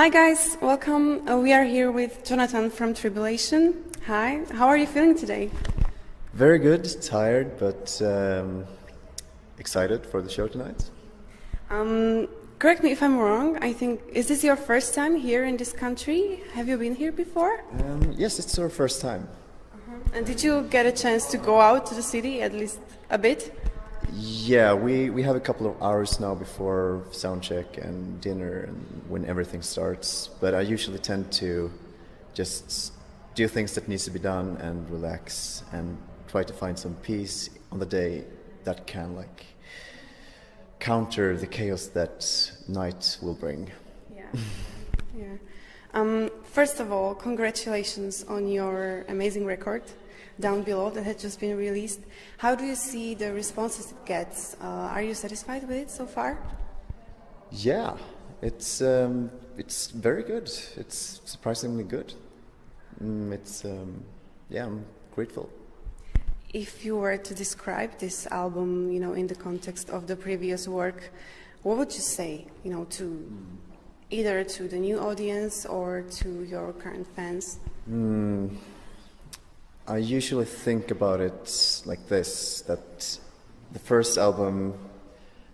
Hi guys, welcome. We are here with Jonathan from Tribulation. Hi, how are you feeling today? Very good, tired, but excited for the show tonight. Correct me if I'm wrong, I think, is this your first time here in this country? Have you been here before? Yes, it's our first time. And did you get a chance to go out to the city at least a bit? Yeah, we have a couple of hours now before sound check and dinner and when everything starts, but I usually tend to just do things that needs to be done and relax and try to find some peace on the day that can counter the chaos that night will bring. Yeah. Yeah. First of all, congratulations on your amazing record, Down Below, that had just been released. How do you see the responses it gets? Are you satisfied with it so far? Yeah, it's very good. It's surprisingly good. I'm grateful. If you were to describe this album, in the context of the previous work, what would you say, to either to the new audience or to your current fans? I usually think about it like this, that the first album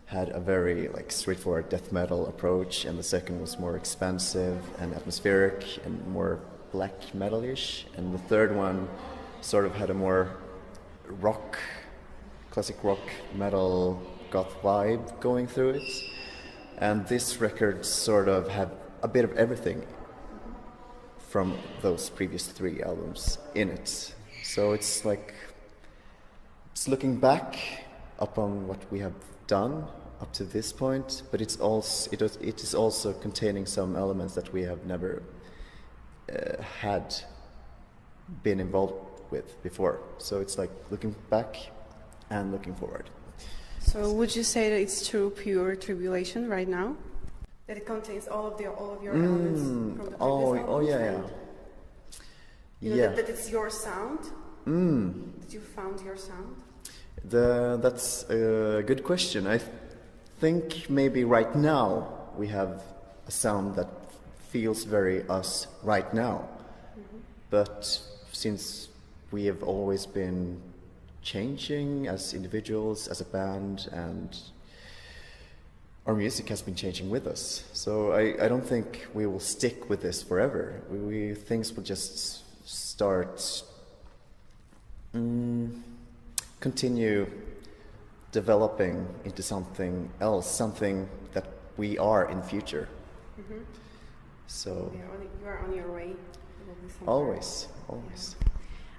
had a very straightforward death metal approach, and the second was more expansive and atmospheric and more black metal-ish, and the third one sort of had a more classic rock, metal, goth vibe going through it. And this record sort of had a bit of everything from those previous three albums in it. So it's looking back upon what we have done up to this point, but it is also containing some elements that we have never had been involved with before. So it's looking back and looking forward. So would you say that it's true pure Tribulation right now? That it contains all of your elements from the previous albums? Yeah. That it's your sound? That you found your sound? That's a good question. I think maybe right now we have a sound that feels very us right now. But since we have always been changing as individuals, as a band, and our music has been changing with us. So I don't think we will stick with this forever. Things will just start, continue developing into something else, something that we are in the future. So you are on your way. always.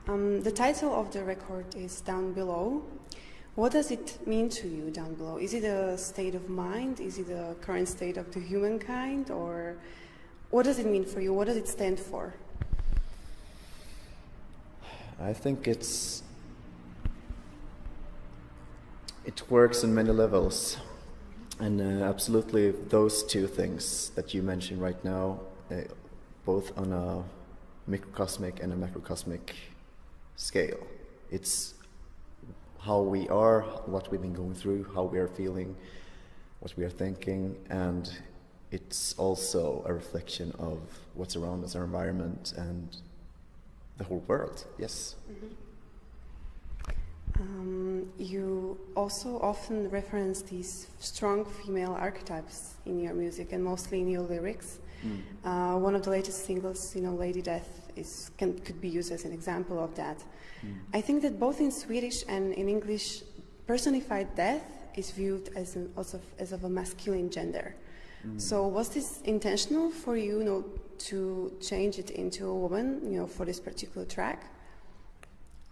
The title of the record is Down Below. What does it mean to you, Down Below? Is it a state of mind? Is it a current state of the humankind? Or what does it mean for you? What does it stand for? I think it works on many levels, and absolutely those two things that you mentioned right now, both on a microcosmic and a macrocosmic scale. It's how we are, what we've been going through, how we are feeling, what we are thinking, and it's also a reflection of what's around us, our environment, and the whole world. Yes. You also often reference these strong female archetypes in your music and mostly in your lyrics. One of the latest singles, Lady Death, could be used as an example of that. I think that both in Swedish and in English, personified death is viewed as of a masculine gender. So was this intentional for you, to change it into a woman, for this particular track?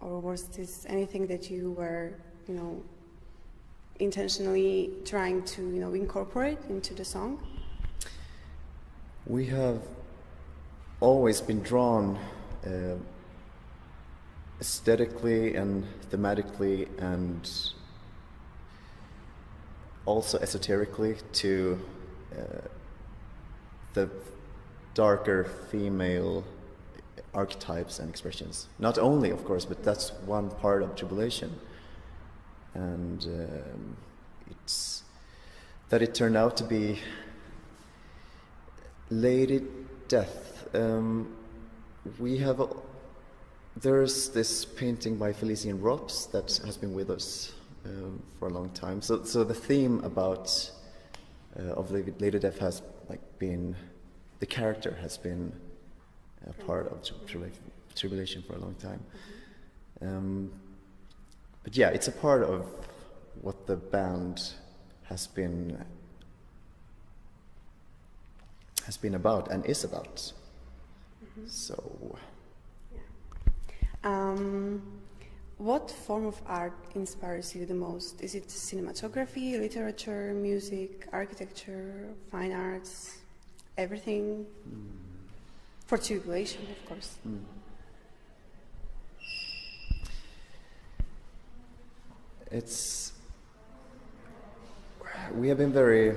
Or was this anything that you were, intentionally trying to, incorporate into the song? We have always been drawn aesthetically and thematically and also esoterically to the darker female archetypes and expressions. Not only, of course, but that's one part of Tribulation. And it's that it turned out to be Lady Death. We have there's this painting by Felician Rops that has been with us for a long time. So the theme about of Lady Death has been, the character has been a part of Tribulation for a long time. But yeah, it's a part of what the band has been about and is about. So. What form of art inspires you the most? Is it cinematography, literature, music, architecture, fine arts, everything? For Tribulation, of course. We have been very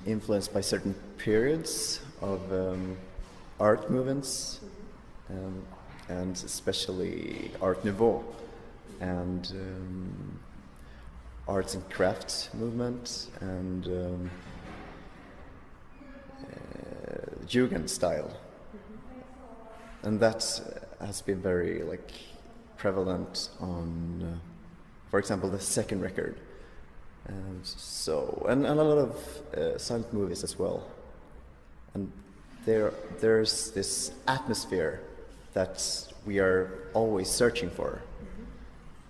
influenced by certain periods of art movements, and especially Art Nouveau and arts and crafts movement and Jugend style, and that has been very prevalent on, for example, the second record, and a lot of silent movies as well, and there's this atmosphere that we are always searching for,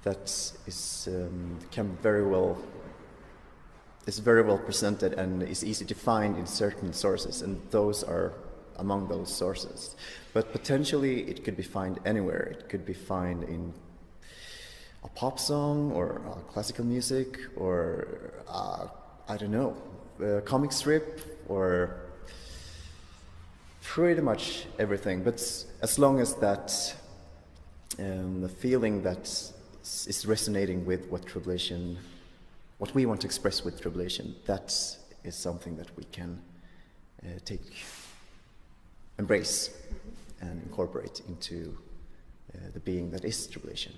that is very well presented and is easy to find in certain sources, and those are among those sources. But potentially it could be found anywhere. It could be found in a pop song or classical music or I don't know, a comic strip or pretty much everything. But as long as that the feeling that is resonating with what we want to express with Tribulation, that is something that we can embrace and incorporate into the being that is Tribulation.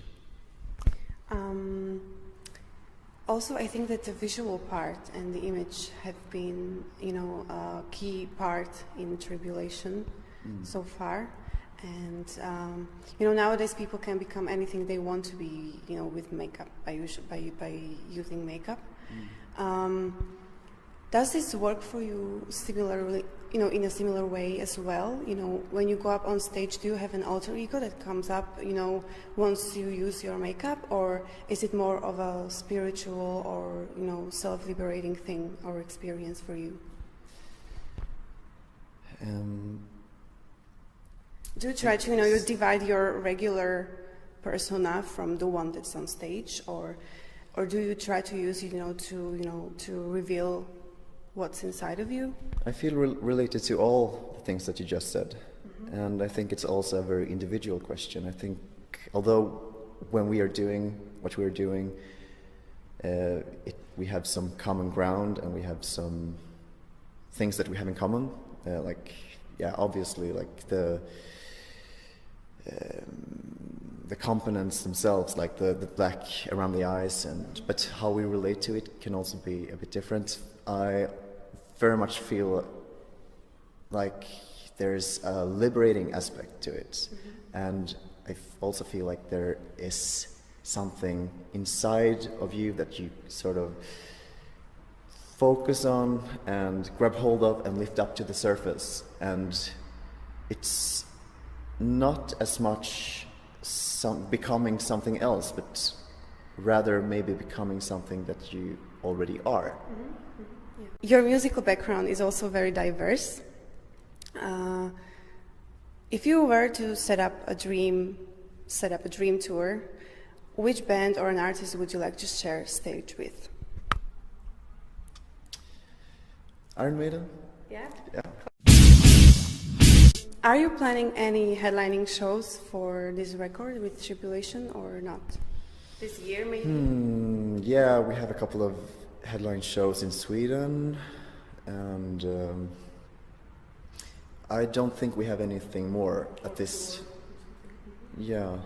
Also, I think that the visual part and the image have been, a key part in Tribulation so far. And nowadays people can become anything they want to be, with makeup, by using makeup. Does this work for you similarly, in a similar way as well? When you go up on stage, do you have an alter ego that comes up, once you use your makeup, or is it more of a spiritual or, self-liberating thing or experience for you? Do you try to, you divide your regular persona from the one that's on stage, or do you try to use, to reveal what's inside of you? I feel related to all the things that you just said, and I think it's also a very individual question. I think, although when we are doing what we are doing, we have some common ground and we have some things that we have in common, obviously, the components themselves, like the black around the eyes, but how we relate to it can also be a bit different. I very much feel like there's a liberating aspect to it, and I also feel like there is something inside of you that you sort of focus on and grab hold of and lift up to the surface, and it's not as much becoming something else, but rather maybe becoming something that you already are. Your musical background is also very diverse. If you were to set up a dream tour, which band or an artist would you like to share stage with? Iron Maiden? Yeah. Yeah. Are you planning any headlining shows for this record with Tribulation or not? This year, maybe? Yeah, we have a couple of headline shows in Sweden, and I don't think we have anything more at this. Yeah,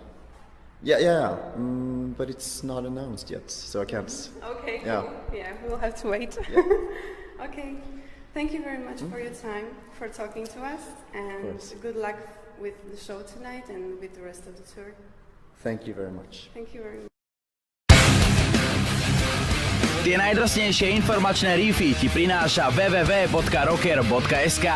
but it's not announced yet, so I can't. Okay. Yeah. Cool. Yeah, we'll have to wait. Yeah. Okay. Thank you very much for your time, for talking to us, and course. good luck with the show tonight and with the rest of the tour. Thank you very much. Thank you very much. Tie najdrsnejšie informačné riffy ti prináša www.rocker.sk.